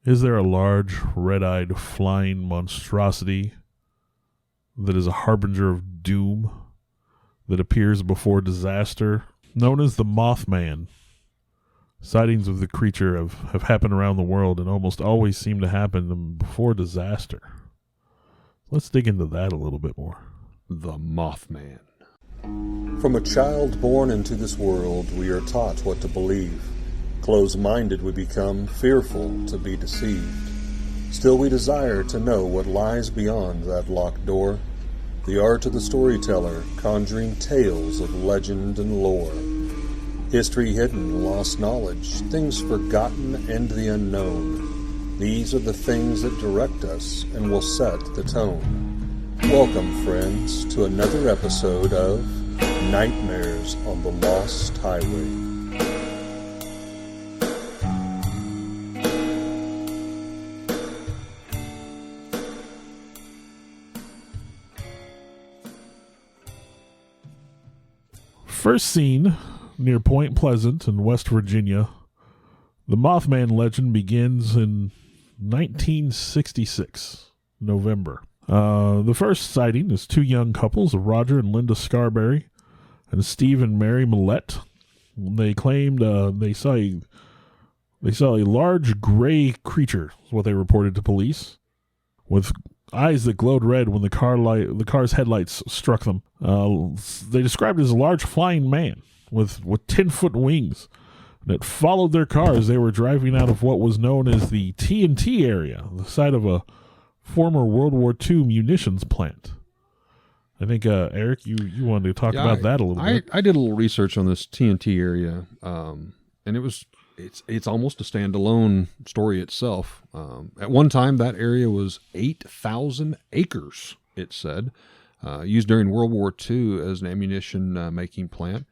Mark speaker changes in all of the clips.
Speaker 1: Is there a large, red-eyed, flying monstrosity that is a harbinger of doom that appears before disaster? Known as the Mothman, sightings of the creature have happened around the world and almost always seem to happen before disaster. Let's dig into that a little bit more.
Speaker 2: The Mothman.
Speaker 3: From a child born into this world, we are taught what to believe. Closed-minded we become, fearful to be deceived. Still we desire to know what lies beyond that locked door. The art of the storyteller, conjuring tales of legend and lore. History hidden, lost knowledge, things forgotten and the unknown. These are the things that direct us and will set the tone. Welcome, friends, to another episode of Nightmares on the Lost Highway.
Speaker 1: First seen near Point Pleasant in West Virginia, the Mothman legend begins in 1966, November. The first sighting is two young couples, Roger and Linda Scarberry, and Steve and Mary Millette. They claimed they saw a large gray creature, is what they reported to police, with eyes that glowed red when the car's headlights struck them. They described it as a large flying man with 10-foot wings that followed their car as they were driving out of what was known as the TNT area, the site of a former World War II munitions plant. I think, Eric, you wanted to talk about that a little bit.
Speaker 2: I did a little research on this TNT area, and it's almost a standalone story itself. At one time, that area was 8,000 acres, it said, used during World War II as an ammunition making plant.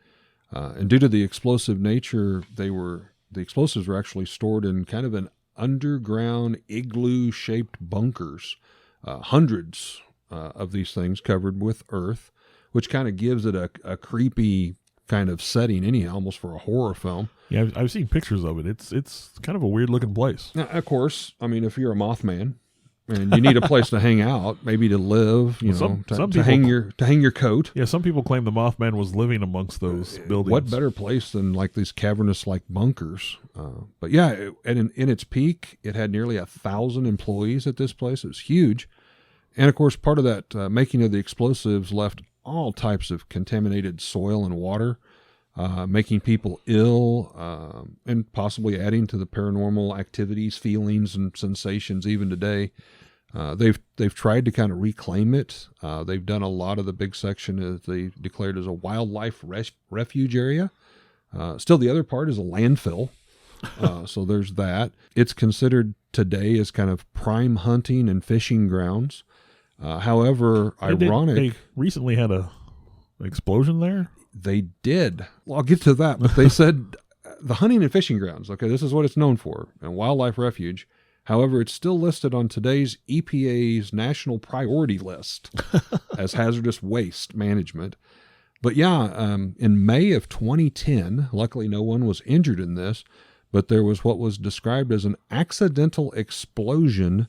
Speaker 2: And due to the explosive nature, the explosives were actually stored in kind of an underground igloo-shaped bunkers, hundreds of these things covered with earth, which kind of gives it a creepy kind of setting anyhow, almost for a horror film.
Speaker 1: Yeah, I've seen pictures of it. It's kind of a weird looking place.
Speaker 2: Now, of course, I mean, if you're a Mothman and you need a place to hang out, maybe to live, to hang your coat.
Speaker 1: Yeah, some people claim the Mothman was living amongst those buildings.
Speaker 2: What better place than like these cavernous like bunkers? But yeah, and in its peak, it had nearly 1,000 employees at this place. It was huge. And of course, part of that making of the explosives left all types of contaminated soil and water, making people ill, and possibly adding to the paranormal activities, feelings, and sensations even today. They've tried to kind of reclaim it. They've done a lot of the big section as they declared as a wildlife refuge area. Still, the other part is a landfill. So there's that. It's considered today as kind of prime hunting and fishing grounds. However, ironic.
Speaker 1: They recently had an explosion there?
Speaker 2: They did. Well, I'll get to that. But they said the hunting and fishing grounds, okay, this is what it's known for, and wildlife refuge. However, it's still listed on today's EPA's national priority list as hazardous waste management. But yeah, in May of 2010, luckily no one was injured in this, but there was what was described as an accidental explosion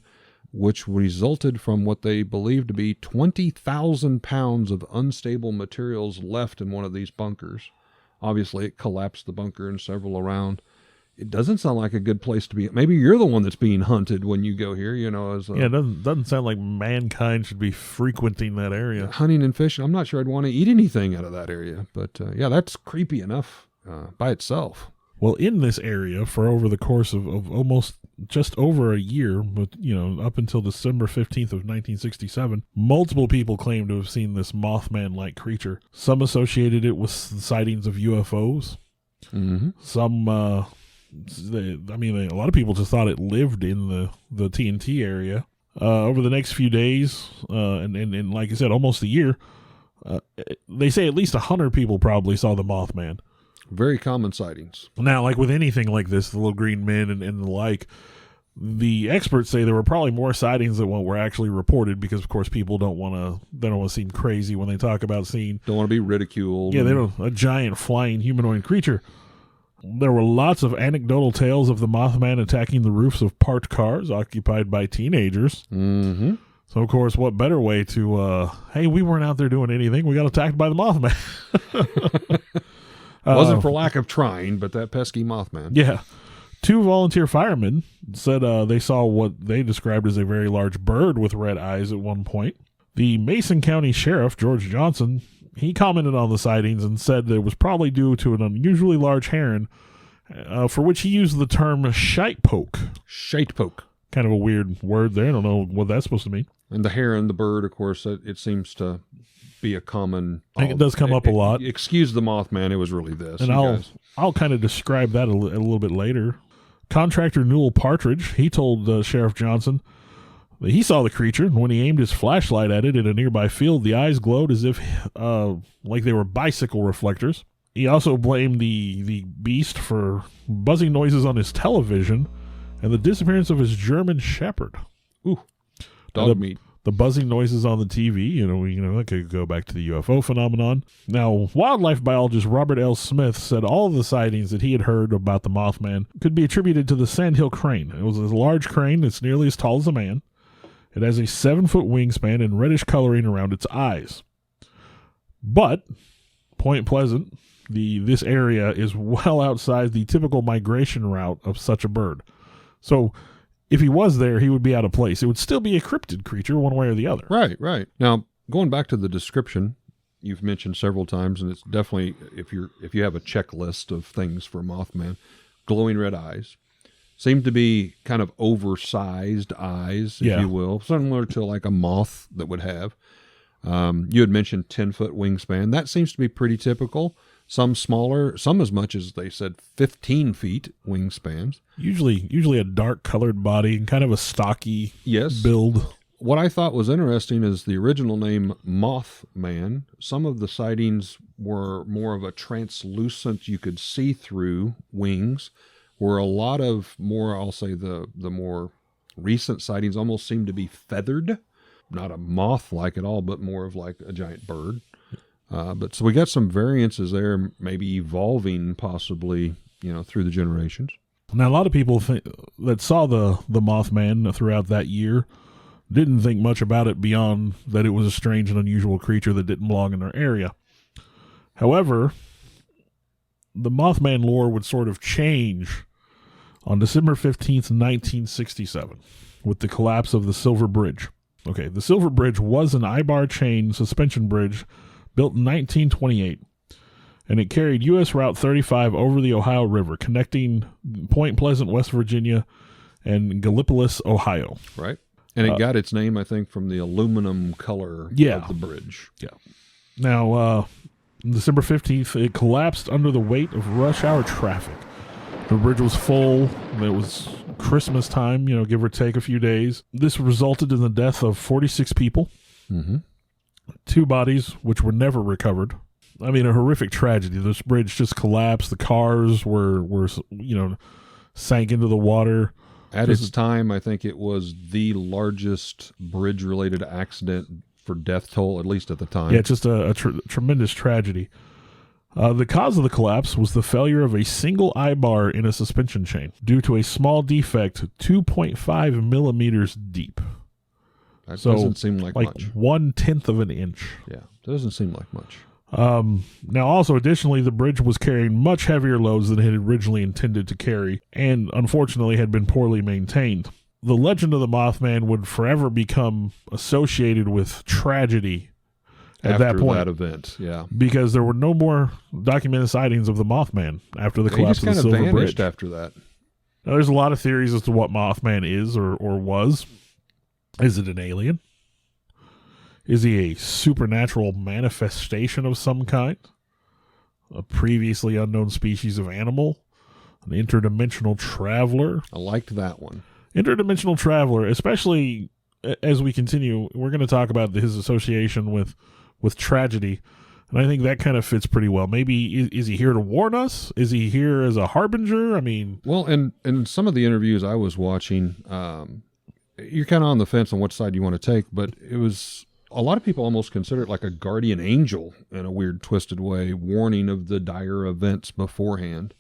Speaker 2: which resulted from what they believed to be 20,000 pounds of unstable materials left in one of these bunkers. Obviously, it collapsed the bunker and several around. It doesn't sound like a good place to be. Maybe you're the one that's being hunted when you go here, It
Speaker 1: doesn't sound like mankind should be frequenting that area.
Speaker 2: Hunting and fishing. I'm not sure I'd want to eat anything out of that area. But, yeah, that's creepy enough by itself.
Speaker 1: Well, in this area, for over the course of almost just over a year, but up until December 15th of 1967, multiple people claimed to have seen this Mothman-like creature. Some associated it with sightings of UFOs.
Speaker 2: Mm-hmm.
Speaker 1: Some, a lot of people just thought it lived in the TNT area. Over the next few days, and like I said, almost a year, they say at least 100 people probably saw the Mothman.
Speaker 2: Very common sightings.
Speaker 1: Now, like with anything like this, the little green men and the like, the experts say there were probably more sightings than what were actually reported because, of course, people don't want to seem crazy when they talk about seeing.
Speaker 2: Don't want to be ridiculed.
Speaker 1: Yeah, they don't. A giant flying humanoid creature. There were lots of anecdotal tales of the Mothman attacking the roofs of parked cars occupied by teenagers.
Speaker 2: Mm-hmm.
Speaker 1: So, of course, what better way to, hey, we weren't out there doing anything. We got attacked by the Mothman.
Speaker 2: Wasn't for lack of trying, but that pesky Mothman.
Speaker 1: Yeah. 2 volunteer firemen said they saw what they described as a very large bird with red eyes at one point. The Mason County Sheriff, George Johnson, he commented on the sightings and said that it was probably due to an unusually large heron, for which he used the term shitepoke.
Speaker 2: Shitepoke.
Speaker 1: Kind of a weird word there. I don't know what that's supposed to mean.
Speaker 2: And the heron, the bird, of course, it seems to be a common...
Speaker 1: I think it does come up a lot.
Speaker 2: Excuse the Mothman, it was really this.
Speaker 1: And I'll kind of describe that a little bit later. Contractor Newell Partridge, he told Sheriff Johnson that he saw the creature, and when he aimed his flashlight at it in a nearby field, the eyes glowed as if like they were bicycle reflectors. He also blamed the beast for buzzing noises on his television and the disappearance of his German Shepherd.
Speaker 2: Ooh, dog meat.
Speaker 1: The buzzing noises on the TV, you know, that could go back to the UFO phenomenon. Now, wildlife biologist Robert L. Smith said all of the sightings that he had heard about the Mothman could be attributed to the sandhill crane. It was a large crane that's nearly as tall as a man. It has a 7-foot wingspan and reddish coloring around its eyes. But Point Pleasant, this area is well outside the typical migration route of such a bird. So if he was there, he would be out of place. It would still be a cryptid creature one way or the other.
Speaker 2: Right. Now, going back to the description, you've mentioned several times, and it's definitely, if you have a checklist of things for Mothman, glowing red eyes, seem to be kind of oversized eyes, if you will, similar to like a moth that would have. You had mentioned 10-foot wingspan. That seems to be pretty typical. Some smaller, some as much as they said 15 feet wingspans.
Speaker 1: Usually a dark colored body and kind of a stocky build.
Speaker 2: What I thought was interesting is the original name Mothman. Some of the sightings were more of a translucent, you could see through wings, where a lot of more, I'll say the more recent sightings almost seem to be feathered. Not a moth-like at all, but more of like a giant bird. But so we got some variances there, maybe evolving possibly, through the generations.
Speaker 1: Now, a lot of people that saw the Mothman throughout that year didn't think much about it beyond that it was a strange and unusual creature that didn't belong in their area. However, the Mothman lore would sort of change on December 15th, 1967, with the collapse of the Silver Bridge. Okay, the Silver Bridge was an I-bar chain suspension bridge built in 1928, and it carried U.S. Route 35 over the Ohio River, connecting Point Pleasant, West Virginia, and Gallipolis, Ohio.
Speaker 2: Right. And it got its name, I think, from the aluminum color of the bridge.
Speaker 1: Yeah. Now, December 15th, it collapsed under the weight of rush hour traffic. The bridge was full. It was Christmas time, give or take a few days. This resulted in the death of 46 people.
Speaker 2: Mm-hmm.
Speaker 1: 2 bodies, which were never recovered. I mean, a horrific tragedy. This bridge just collapsed. The cars were sank into the water.
Speaker 2: At its time, I think it was the largest bridge-related accident for death toll, at least at the time.
Speaker 1: Yeah, just a tremendous tragedy. The cause of the collapse was the failure of a single I-bar in a suspension chain due to a small defect 2.5 millimeters deep.
Speaker 2: That doesn't seem like much.
Speaker 1: 1/10 of an inch.
Speaker 2: Yeah, doesn't seem like much.
Speaker 1: Now, also, additionally, the bridge was carrying much heavier loads than it had originally intended to carry, and unfortunately had been poorly maintained. The legend of the Mothman would forever become associated with tragedy at that point.
Speaker 2: After that event, yeah.
Speaker 1: Because there were no more documented sightings of the Mothman after the collapse of the Silver Bridge.
Speaker 2: He just kind of vanished after that.
Speaker 1: Now, there's a lot of theories as to what Mothman is or was. Is it an alien? Is he a supernatural manifestation of some kind? A previously unknown species of animal? An interdimensional traveler?
Speaker 2: I liked that one.
Speaker 1: Interdimensional traveler, especially as we continue, we're going to talk about his association with tragedy. And I think that kind of fits pretty well. Maybe, is he here to warn us? Is he here as a harbinger? I mean...
Speaker 2: Well, and some of the interviews I was watching... you're kind of on the fence on what side you want to take, but it was a lot of people almost consider it like a guardian angel in a weird, twisted way, warning of the dire events beforehand.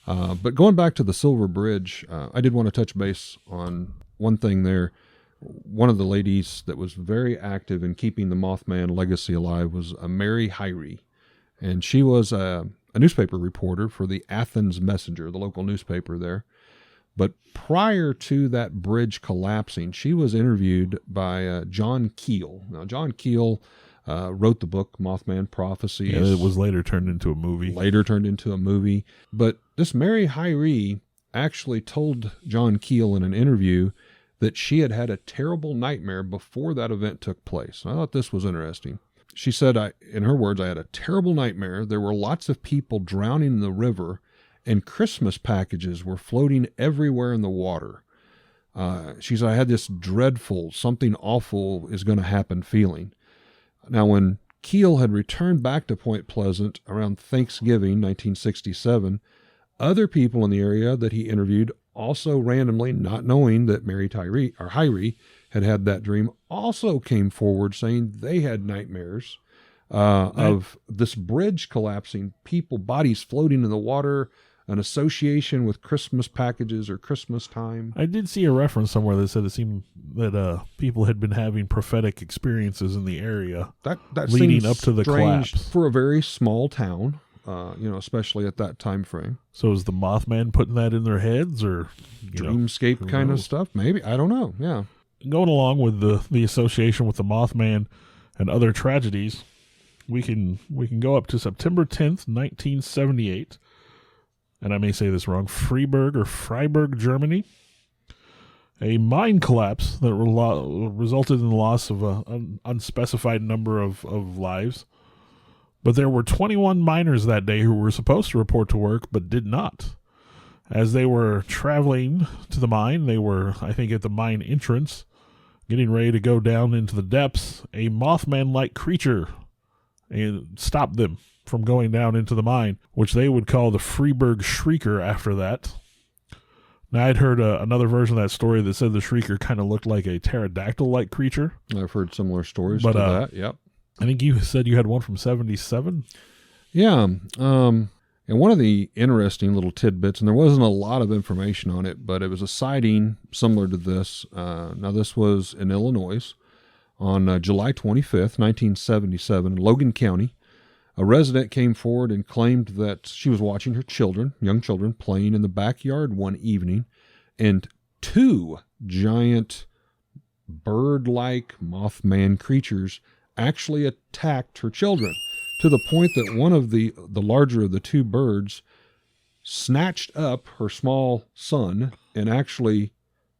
Speaker 2: But going back to the Silver Bridge, I did want to touch base on one thing there. One of the ladies that was very active in keeping the Mothman legacy alive was Mary Hyrie. And she was a newspaper reporter for the Athens Messenger, the local newspaper there. But prior to that bridge collapsing, she was interviewed by John Keel. Now, John Keel wrote the book Mothman Prophecies.
Speaker 1: Yeah, it was later turned into a movie. But this Mary Hyrie actually told John Keel in an interview that she had had a terrible nightmare before that event took place. I thought this was interesting. She said, in her words, I had a terrible nightmare. There were lots of people drowning in the river, and Christmas packages were floating everywhere in the water. She said, I had this dreadful, something awful is going to happen feeling. Now, when Keel had returned back to Point Pleasant around Thanksgiving 1967, other people in the area that he interviewed also randomly, not knowing that Mary Hyrie had that dream, also came forward saying they had nightmares of this bridge collapsing, bodies floating in the water, an association with Christmas packages or Christmas time. I did see a reference somewhere that said it seemed that people had been having prophetic experiences in the area
Speaker 2: that
Speaker 1: leading up to the collapse.
Speaker 2: For a very small town, especially at that time frame.
Speaker 1: So is the Mothman putting that in their heads, or
Speaker 2: dreamscape kind of stuff? Maybe, I don't know. Yeah.
Speaker 1: Going along with the association with the Mothman and other tragedies, we can go up to September 10th, 1978. And I may say this wrong, Freiburg, Germany. A mine collapse that resulted in the loss of an unspecified number of lives. But there were 21 miners that day who were supposed to report to work but did not. As they were traveling to the mine, they were, I think, at the mine entrance, getting ready to go down into the depths. A Mothman-like creature stopped them from going down into the mine, which they would call the Freiburg Shrieker after that. Now, I'd heard another version of that story that said the Shrieker kind of looked like a pterodactyl-like creature.
Speaker 2: I've heard similar stories to that, yep.
Speaker 1: I think you said you had one from 77?
Speaker 2: Yeah, and one of the interesting little tidbits, and there wasn't a lot of information on it, but it was a sighting similar to this. Now, this was in Illinois on July 25th, 1977, in Logan County. A resident came forward and claimed that she was watching her young children, playing in the backyard one evening, and two giant bird-like Mothman creatures actually attacked her children, to the point that one of the larger of the two birds snatched up her small son and actually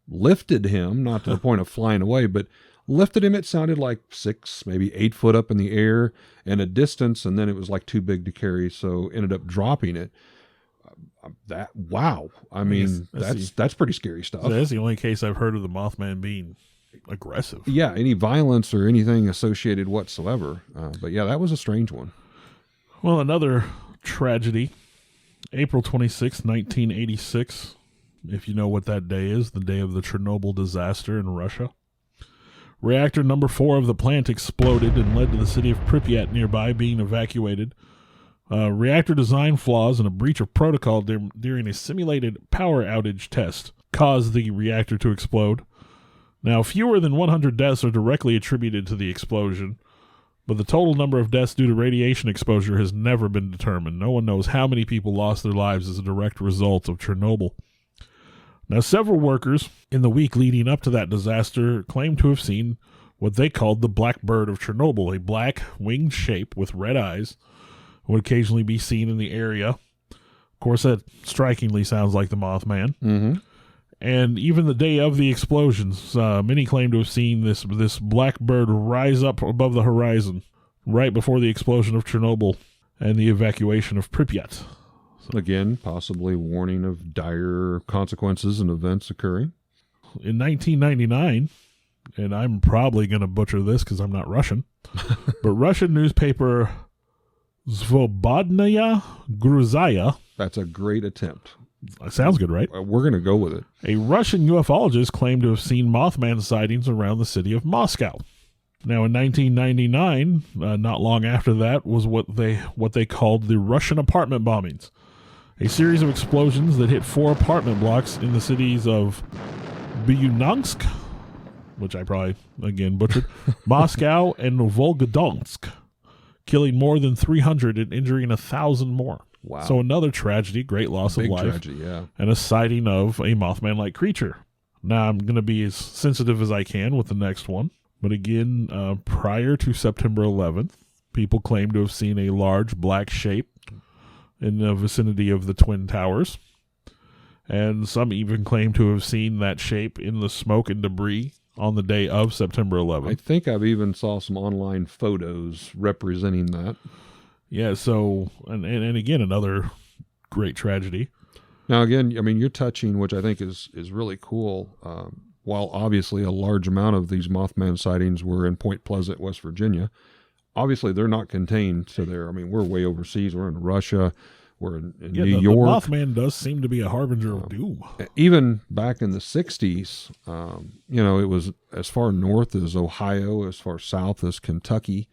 Speaker 2: lifted him, not to the point of flying away, but lifted him. It sounded like 6, maybe 8 foot up in the air and a distance, and then it was like too big to carry, so ended up dropping it. Wow. I mean, that's pretty scary stuff.
Speaker 1: So that's the only case I've heard of the Mothman being aggressive.
Speaker 2: Yeah, any violence or anything associated whatsoever. But yeah, that was a strange one.
Speaker 1: Well, another tragedy, April 26, 1986. If you know what that day is, the day of the Chernobyl disaster in Russia. Reactor number 4 of the plant exploded and led to the city of Pripyat nearby being evacuated. Reactor design flaws and a breach of protocol during a simulated power outage test caused the reactor to explode. Now, fewer than 100 deaths are directly attributed to the explosion, but the total number of deaths due to radiation exposure has never been determined. No one knows how many people lost their lives as a direct result of Chernobyl. Now, several workers in the week leading up to that disaster claimed to have seen what they called the Black Bird of Chernobyl, a black winged shape with red eyes, would occasionally be seen in the area. Of course, that strikingly sounds like the Mothman.
Speaker 2: Mm-hmm.
Speaker 1: And even the day of the explosions, many claim to have seen this black bird rise up above the horizon right before the explosion of Chernobyl and the evacuation of Pripyat.
Speaker 2: Again, possibly warning of dire consequences and events occurring.
Speaker 1: In 1999, and I'm probably going to butcher this because I'm not Russian, but Russian newspaper Svobodnaya Gruzaya.
Speaker 2: That's a great attempt.
Speaker 1: Sounds good, right?
Speaker 2: We're going to go with it.
Speaker 1: A Russian ufologist claimed to have seen Mothman sightings around the city of Moscow. Now, in 1999, not long after that, was what they called the Russian apartment bombings. A series of explosions that hit 4 apartment blocks in the cities of Buyunansk, which I probably, again, butchered, Moscow, and Volgodonsk, killing more than 300 and injuring 1,000 more.
Speaker 2: Wow.
Speaker 1: So another tragedy, great loss of life,
Speaker 2: tragedy, yeah.
Speaker 1: and a sighting of a Mothman-like creature. Now, I'm going to be as sensitive as I can with the next one. But again, prior to September 11th, people claim to have seen a large black shape in the vicinity of the Twin Towers. And some even claim to have seen that shape in the smoke and debris on the day of September 11th.
Speaker 2: I think I've even saw some online photos representing that.
Speaker 1: Yeah, so, and again, another great tragedy.
Speaker 2: Now, again, I mean, you're touching, which I think is really cool. While obviously a large amount of these Mothman sightings were in Point Pleasant, West Virginia, obviously they're not contained to there. I mean, we're way overseas. We're in Russia. We're in New York.
Speaker 1: The Mothman does seem to be a harbinger of doom.
Speaker 2: Even back in the 60s, it was as far north as Ohio, as far south as Kentucky.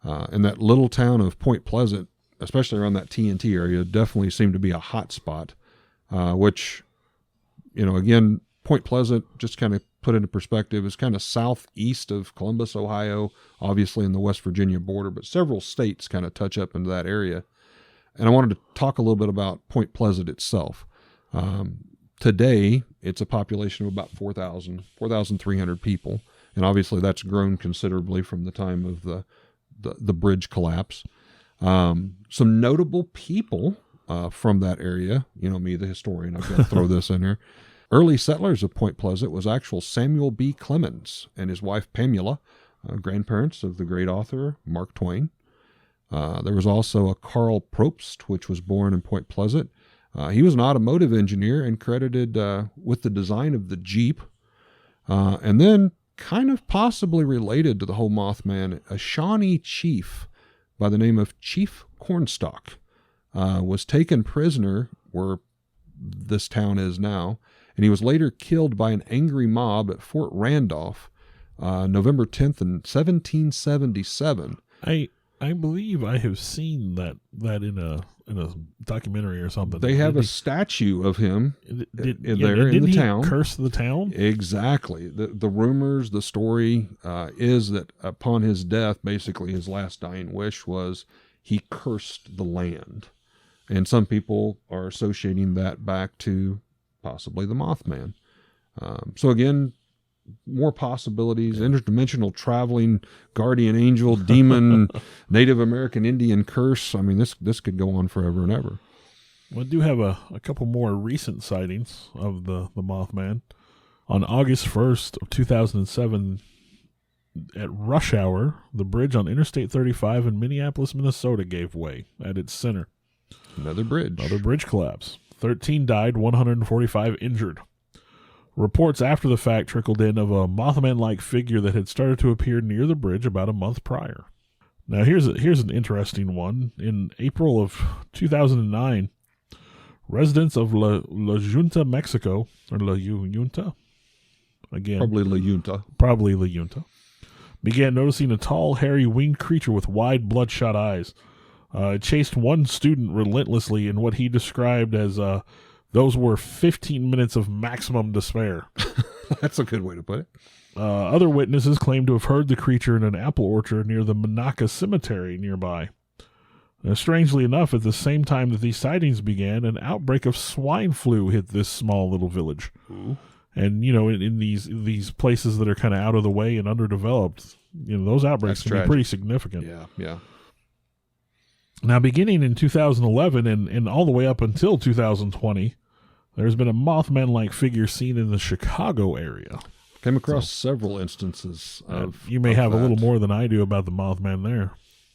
Speaker 2: And that little town of Point Pleasant, especially around that TNT area, definitely seemed to be a hot spot, which, again, Point Pleasant, just kind of put into perspective, is kind of southeast of Columbus, Ohio, obviously in the West Virginia border, but several states kind of touch up into that area. And I wanted to talk a little bit about Point Pleasant itself. Today, it's a population of about 4,300 people. And obviously that's grown considerably from the time of the bridge collapse. Some notable people from that area, me, the historian, I've got to throw this in here. Early settlers of Point Pleasant was actual Samuel B. Clemens and his wife Pamela, grandparents of the great author Mark Twain. There was also a Carl Probst, which was born in Point Pleasant. He was an automotive engineer and credited with the design of the Jeep. And then, kind of possibly related to the whole Mothman, a Shawnee chief by the name of Chief Cornstalk was taken prisoner where this town is now, and he was later killed by an angry mob at Fort Randolph, November 10th in 1777.
Speaker 1: I believe I have seen that in a documentary or something.
Speaker 2: They have a statue of him there in the town.
Speaker 1: Curse the town?
Speaker 2: Exactly. The rumors, the story is that upon his death, basically his last dying wish was he cursed the land. And some people are associating that back to possibly the Mothman. So again, more possibilities, interdimensional traveling, guardian angel, demon, Native American Indian curse. I mean, this could go on forever and ever.
Speaker 1: We do have a couple more recent sightings of the Mothman. On August 1st of 2007, at rush hour, the bridge on Interstate 35 in Minneapolis, Minnesota gave way at its center.
Speaker 2: Another bridge
Speaker 1: collapse. 13 died, 145 injured. Reports after the fact trickled in of a Mothman-like figure that had started to appear near the bridge about a month prior. Now, here's an interesting one. In April of 2009, residents of La Junta, Mexico, or La Junta? Again.
Speaker 2: Probably La Junta.
Speaker 1: Began noticing a tall, hairy, winged creature with wide, bloodshot eyes. It chased one student relentlessly in what he described as those were 15 minutes of maximum despair.
Speaker 2: That's a good way to put it.
Speaker 1: Other witnesses claim to have heard the creature in an apple orchard near the Monaca Cemetery nearby. Strangely enough, at the same time that these sightings began, an outbreak of swine flu hit this small little village.
Speaker 2: Ooh.
Speaker 1: And, in these places that are kind of out of the way and underdeveloped, those outbreaks can be pretty significant.
Speaker 2: Yeah.
Speaker 1: Now, beginning in 2011 and all the way up until 2020, there's been a Mothman-like figure seen in the Chicago area.
Speaker 2: Came across several instances of
Speaker 1: you may have
Speaker 2: that.
Speaker 1: A little more than I do about the Mothman there.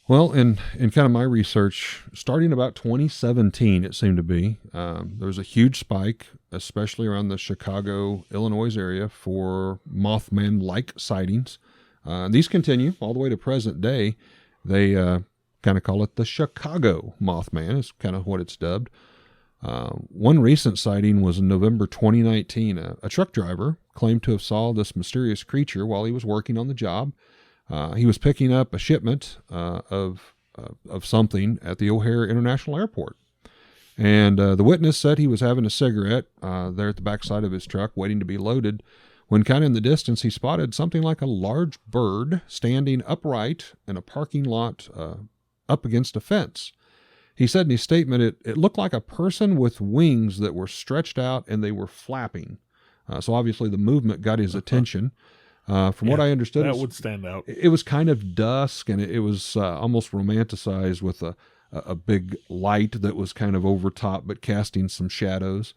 Speaker 2: Well, in kind of my research, starting about 2017, it seemed to be, there was a huge spike, especially around the Chicago, Illinois area, for Mothman-like sightings. These continue all the way to present day. They kind of call it the Chicago Mothman, is kind of what it's dubbed. One recent sighting was in November 2019. A truck driver claimed to have saw this mysterious creature while he was working on the job. He was picking up a shipment of something at the O'Hare International Airport. And the witness said he was having a cigarette there at the backside of his truck, waiting to be loaded, when kind of in the distance he spotted something like a large bird standing upright in a parking lot up against a fence. He said in his statement it looked like a person with wings that were stretched out and they were flapping. So obviously the movement got his attention. From what I understood,
Speaker 1: that would stand out.
Speaker 2: It was kind of dusk, and it was almost romanticized with a big light that was kind of over top but casting some shadows.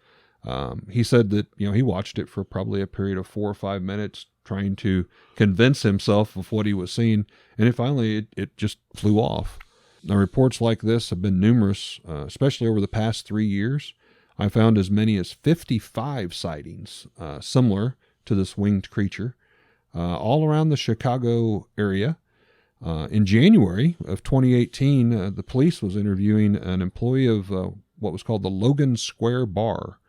Speaker 2: He said that he watched it for probably a period of 4 or 5 minutes, trying to convince himself of what he was seeing, and finally it just flew off. Now, reports like this have been numerous, especially over the past 3 years. I found as many as 55 sightings similar to this winged creature, all around the Chicago area. In January of 2018, the police was interviewing an employee of what was called the Logan Square Bar.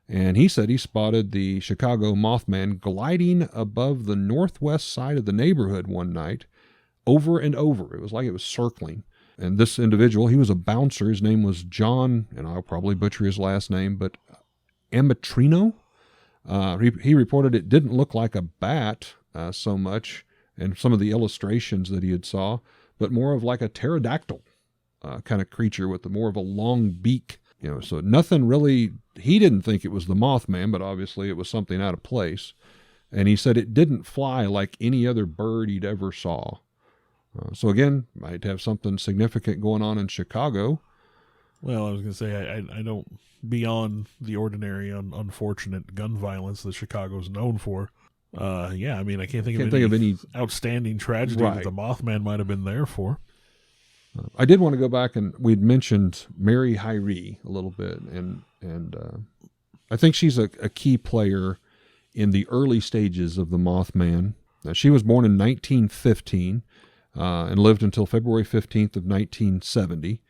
Speaker 2: And he said he spotted the Chicago Mothman gliding above the northwest side of the neighborhood one night, over and over. It was like it was circling. And this individual, he was a bouncer. His name was John, and I'll probably butcher his last name, but Amatrino. He reported it didn't look like a bat so much, and some of the illustrations that he had saw, but more of like a pterodactyl kind of creature with more of a long beak. So nothing really, he didn't think it was the Mothman, but obviously it was something out of place. And he said it didn't fly like any other bird he'd ever saw. So again, might have something significant going on in Chicago.
Speaker 1: Well, I was going to say, I don't, beyond the ordinary unfortunate gun violence that Chicago's known for. I can't think of any outstanding tragedy that the Mothman might have been there for.
Speaker 2: I did want to go back, and we'd mentioned Mary Hyre a little bit, and I think she's a key player in the early stages of the Mothman. She was born in 1915 and lived until February 15th of 1970.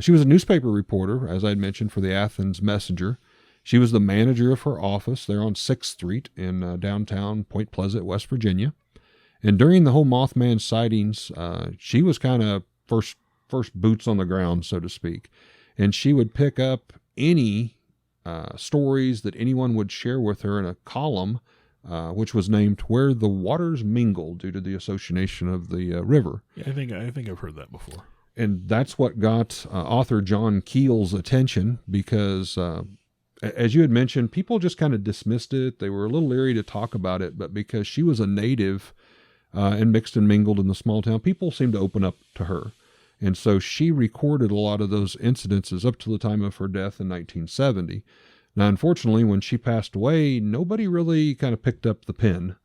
Speaker 2: She was a newspaper reporter, as I'd mentioned, for the Athens Messenger. She was the manager of her office there on 6th Street in downtown Point Pleasant, West Virginia. And during the whole Mothman sightings, she was kind of first boots on the ground, so to speak. And she would pick up any stories that anyone would share with her in a column, which was named "Where the Waters Mingle" due to the association of the river.
Speaker 1: Yeah, I think I've heard that before.
Speaker 2: And that's what got author John Keel's attention, because as you had mentioned, people just kind of dismissed it. They were a little leery to talk about it, but because she was a native and mixed and mingled in the small town, people seemed to open up to her. And so she recorded a lot of those incidences up to the time of her death in 1970. Now, unfortunately, when she passed away, nobody really kind of picked up the pen.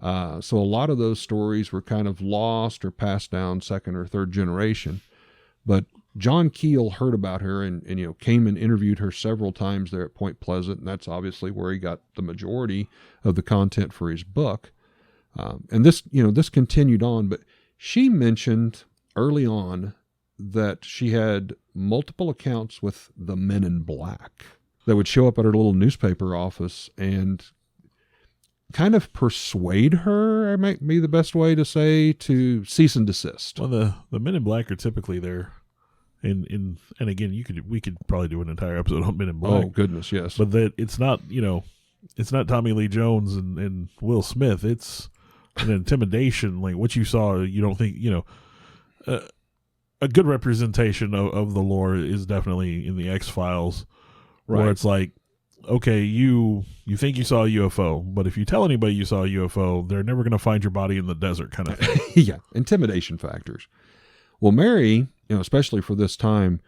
Speaker 2: So a lot of those stories were kind of lost or passed down second or third generation. But John Keel heard about her and came and interviewed her several times there at Point Pleasant, and that's obviously where he got the majority of the content for his book. And this continued on, but she mentioned early on that she had multiple accounts with the Men in Black that would show up at her little newspaper office and kind of persuade her, might be the best way to say, to cease and desist.
Speaker 1: Well, the Men in Black are typically there. And again, we could probably do an entire episode on Men in Black.
Speaker 2: Oh goodness, yes.
Speaker 1: But that it's not Tommy Lee Jones and Will Smith. It's an intimidation, like what you saw. You don't think a good representation of the lore is definitely in the X-Files,
Speaker 2: right,
Speaker 1: where it's like, okay, you think you saw a UFO, but if you tell anybody you saw a UFO, they're never going to find your body in the desert, kind of thing.
Speaker 2: Yeah, intimidation factors. Well, Mary, especially for this time,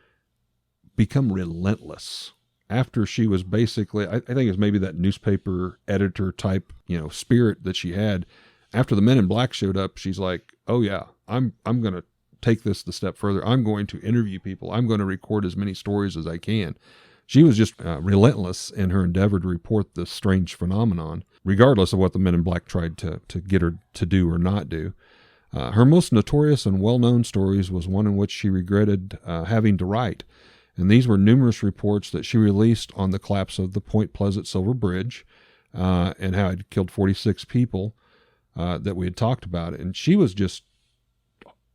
Speaker 2: become relentless after she was basically, I think it was maybe that newspaper editor type, spirit that she had. After the Men in Black showed up, she's like, oh yeah, I'm going to take this the step further. I'm going to interview people. I'm going to record as many stories as I can. She was just relentless in her endeavor to report this strange phenomenon, regardless of what the Men in Black tried to get her to do or not do. Her most notorious and well-known stories was one in which she regretted having to write. And these were numerous reports that she released on the collapse of the Point Pleasant Silver Bridge and how it killed 46 people that we had talked about. And she was just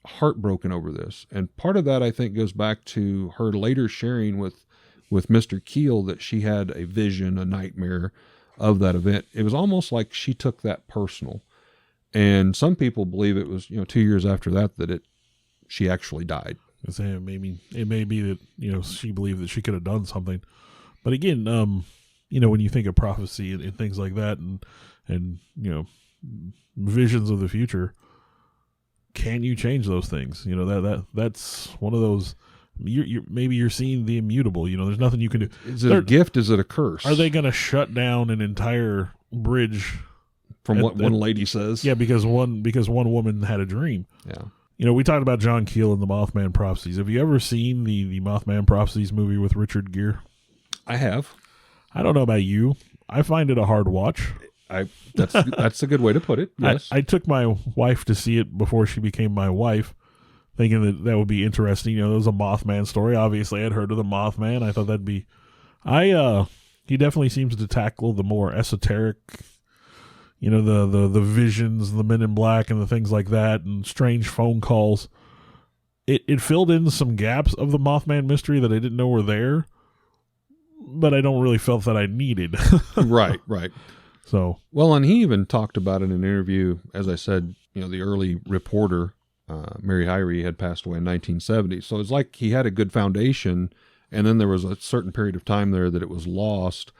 Speaker 2: heartbroken over this. And part of that, I think, goes back to her later sharing with with Mr. Keel that she had a vision, a nightmare of that event. It was almost like she took that personal. And some people believe it was, 2 years after that she actually died.
Speaker 1: It may be that, she believed that she could have done something. But again, when you think of prophecy and things like that and visions of the future, can you change those things? That's one of those. Maybe you're seeing the immutable. There's nothing you can do.
Speaker 2: Is it a gift? Is it a curse?
Speaker 1: Are they going to shut down an entire bridge?
Speaker 2: From what one lady says?
Speaker 1: Yeah, because one woman had a dream.
Speaker 2: Yeah.
Speaker 1: We talked about John Keel and the Mothman prophecies. Have you ever seen the Mothman prophecies movie with Richard Gere?
Speaker 2: I have.
Speaker 1: I don't know about you. I find it a hard watch.
Speaker 2: That's a good way to put it. Yes.
Speaker 1: I took my wife to see it before she became my wife, thinking that would be interesting. There was a Mothman story. Obviously, I'd heard of the Mothman. I thought that'd be. He definitely seems to tackle the more esoteric, the visions, the Men in Black, and the things like that, and strange phone calls. It filled in some gaps of the Mothman mystery that I didn't know were there, but I don't really felt that I needed.
Speaker 2: Right.
Speaker 1: So
Speaker 2: well, and he even talked about in an interview, as I said, the early reporter, Mary Hyrie, had passed away in 1970. So it's like he had a good foundation, and then there was a certain period of time there that it was lost,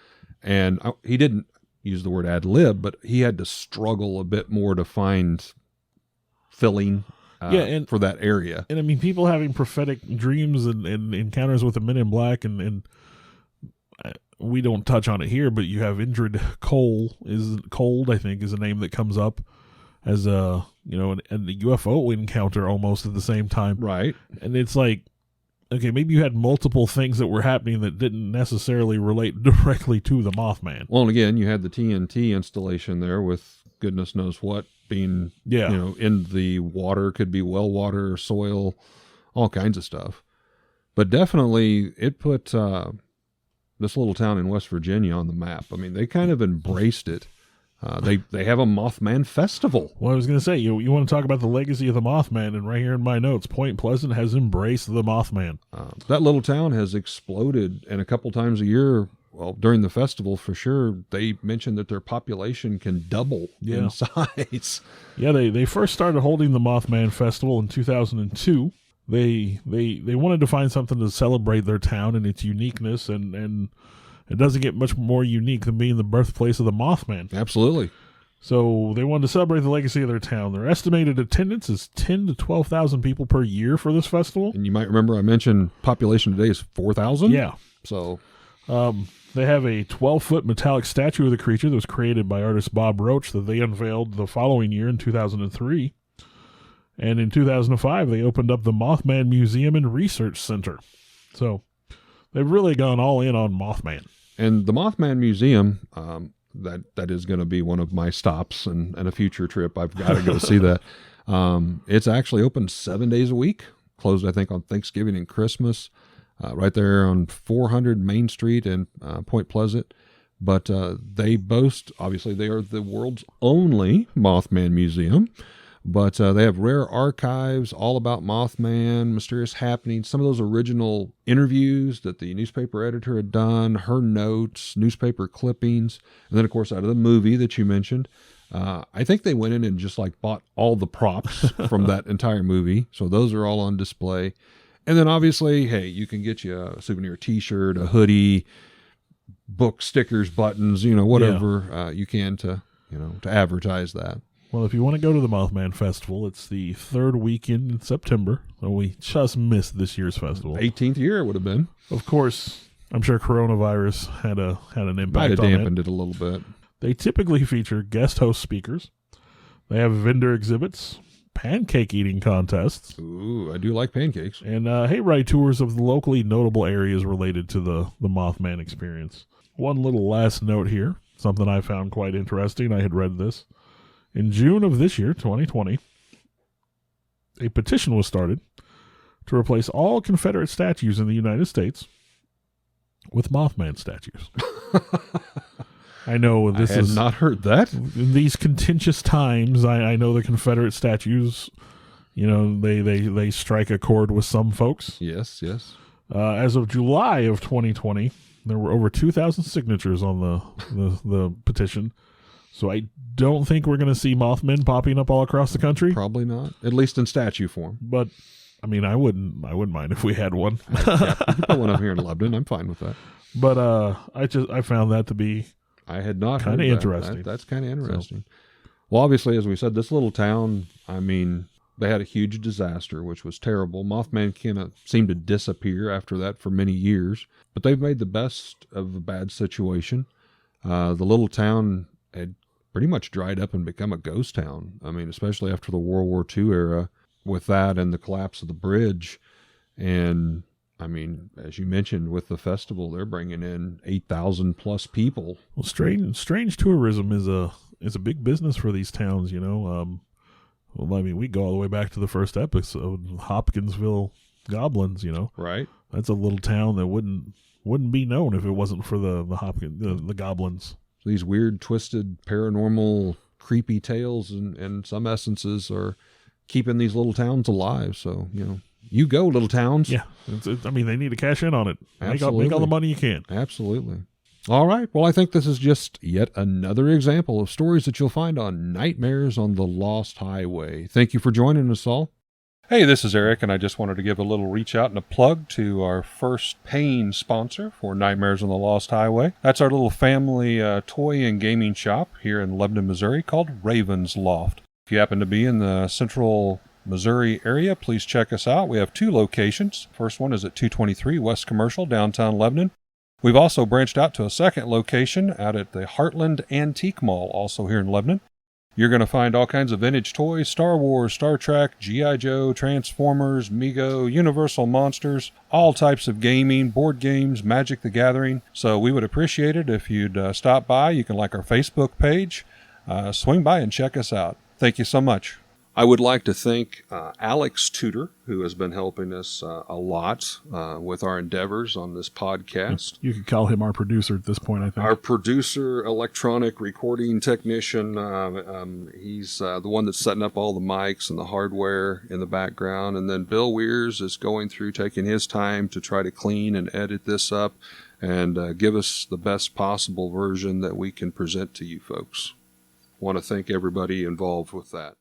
Speaker 2: and he didn't use the word ad lib, but he had to struggle a bit more to find filling for that area.
Speaker 1: And I mean, people having prophetic dreams and encounters with the Men in Black, and we don't touch on it here, but you have Indrid Cold, I think, is a name that comes up as a UFO encounter almost at the same time.
Speaker 2: Right.
Speaker 1: And it's like, okay, maybe you had multiple things that were happening that didn't necessarily relate directly to the Mothman.
Speaker 2: Well, and again, you had the TNT installation there with goodness knows what being, in the water, could be well water or soil, all kinds of stuff. But definitely it put this little town in West Virginia on the map. I mean, they kind of embraced it. They have a Mothman festival.
Speaker 1: Well, I was going to say, you want to talk about the legacy of the Mothman, and right here in my notes, Point Pleasant has embraced the Mothman.
Speaker 2: That little town has exploded, and a couple times a year, well, during the festival for sure, they mentioned that their population can double in size. Yeah,
Speaker 1: they first started holding the Mothman Festival in 2002. They wanted to find something to celebrate their town and its uniqueness, and it doesn't get much more unique than being the birthplace of the Mothman.
Speaker 2: Absolutely.
Speaker 1: So they wanted to celebrate the legacy of their town. Their estimated attendance is 10 to 12,000 people per year for this festival.
Speaker 2: And you might remember I mentioned population today is 4,000.
Speaker 1: Yeah.
Speaker 2: So
Speaker 1: they have a 12-foot metallic statue of the creature that was created by artist Bob Roach that they unveiled the following year in 2003. And in 2005, they opened up the Mothman Museum and Research Center. So they've really gone all in on Mothman.
Speaker 2: And the Mothman Museum, that is going to be one of my stops and a future trip. I've got to go see that. It's actually open 7 days a week, closed, I think, on Thanksgiving and Christmas, right there on 400 Main Street in Point Pleasant. But they boast, obviously, they are the world's only Mothman museum. But they have rare archives all about Mothman, mysterious happenings, some of those original interviews that the newspaper editor had done, her notes, newspaper clippings, and then, of course, out of the movie that you mentioned. I think they went in and just bought all the props from that entire movie. So those are all on display. And then, obviously, hey, you can get you a souvenir T-shirt, a hoodie, book, stickers, buttons, whatever you can to advertise that.
Speaker 1: Well, if you want to go to the Mothman Festival, it's the third weekend in September, so we just missed this year's festival.
Speaker 2: 18th year it would have been.
Speaker 1: Of course, I'm sure coronavirus had an impact
Speaker 2: Might have
Speaker 1: on
Speaker 2: dampened it a little bit.
Speaker 1: They typically feature guest host speakers. They have vendor exhibits, pancake eating contests.
Speaker 2: Ooh, I do like pancakes.
Speaker 1: And hayride tours of the locally notable areas related to the Mothman experience. One little last note here, something I found quite interesting. I had read this. In June of this year, 2020, a petition was started to replace all Confederate statues in the United States with Mothman statues. I know this
Speaker 2: I had not heard that.
Speaker 1: In these contentious times, I know the Confederate statues, they strike a chord with some folks.
Speaker 2: Yes.
Speaker 1: As of July of 2020, there were over 2,000 signatures on the petition. So I don't think we're going to see Mothman popping up all across the country.
Speaker 2: Probably not, at least in statue form.
Speaker 1: But I mean, I wouldn't mind if we had one.
Speaker 2: Yeah, you can put one up here in Lebanon. I'm fine with that.
Speaker 1: But I found that to be
Speaker 2: I had not
Speaker 1: kind of
Speaker 2: heard
Speaker 1: interesting.
Speaker 2: That's kind of interesting. Well, obviously, as we said, this little town, I mean, they had a huge disaster, which was terrible. Mothman kind of seemed to disappear after that for many years. But they've made the best of a bad situation. The little town had pretty much dried up and become a ghost town. I mean, especially after the World War II era with that and the collapse of the bridge. And, I mean, as you mentioned, with the festival, they're bringing in 8,000 plus people.
Speaker 1: Well, strange tourism is a big business for these towns, you know. Well, I mean, we go all the way back to the first episode, Hopkinsville Goblins, you know.
Speaker 2: Right.
Speaker 1: That's a little town that wouldn't be known if it wasn't for the goblins.
Speaker 2: These weird, twisted, paranormal, creepy tales and some essences are keeping these little towns alive. So, you know, you go, little towns.
Speaker 1: Yeah. I mean, they need to cash in on it.
Speaker 2: Absolutely.
Speaker 1: Make all the money you can.
Speaker 2: Absolutely. All right. Well, I think this is just yet another example of stories that you'll find on Nightmares on the Lost Highway. Thank you for joining us all. Hey, this is Eric, and I just wanted to give a little reach out and a plug to our first paying sponsor for Nightmares on the Lost Highway. That's our little family toy and gaming shop here in Lebanon, Missouri called Raven's Loft. If you happen to be in the central Missouri area, please check us out. We have 2 locations. First one is at 223 West Commercial, downtown Lebanon. We've also branched out to a second location out at the Heartland Antique Mall, also here in Lebanon. You're going to find all kinds of vintage toys, Star Wars, Star Trek, G.I. Joe, Transformers, Mego, Universal Monsters, all types of gaming, board games, Magic the Gathering. So we would appreciate it if you'd stop by. You can like our Facebook page. Swing by and check us out. Thank you so much. I would like to thank Alex Tudor, who has been helping us a lot with our endeavors on this podcast.
Speaker 1: You could call him our producer at this point, I think.
Speaker 2: Our producer, electronic recording technician. He's the one that's setting up all the mics and the hardware in the background. And then Bill Weirs is going through, taking his time to try to clean and edit this up and give us the best possible version that we can present to you folks. I want to thank everybody involved with that.